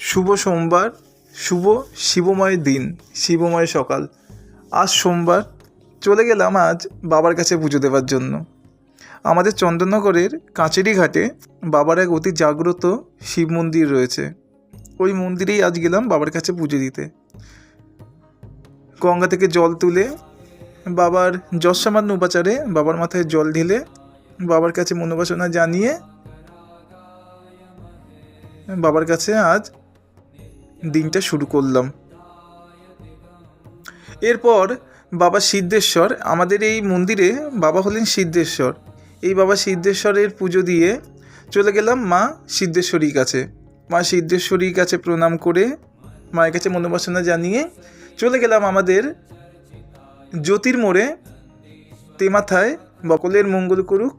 শুভ সোমবার, শুভ শিবময় দিন, শিবময় সকাল। আজ সোমবার, চলে গেলাম আজ বাবার কাছে পুজো দেওয়ার জন্য। আমাদের চন্দননগরের কাঁচেরি ঘাটে বাবার এক অতি জাগ্রত শিব মন্দির রয়েছে। ওই মন্দিরেই আজ গেলাম বাবার কাছে পুজো দিতে। গঙ্গা থেকে জল তুলে বাবার যৎসামান্য উপাচারে বাবার মাথায় জল ঢেলে বাবার কাছে মনোবাসনা জানিয়ে বাবার কাছে আজ দিনটা শুরু করলাম। এরপর বাবা সিদ্ধেশ্বর, আমাদের এই মন্দিরে বাবা হলেন সিদ্ধেশ্বর। এই বাবা সিদ্ধেশ্বরের পুজো দিয়ে চলে গেলাম মা সিদ্ধেশ্বরীর কাছে। মা সিদ্ধেশ্বরীর কাছে প্রণাম করে মায়ের কাছে মনোবাসনা জানিয়ে চলে গেলাম আমাদের জ্যোতির্মোড়ে তেমাথায়। বকলের মঙ্গল করুক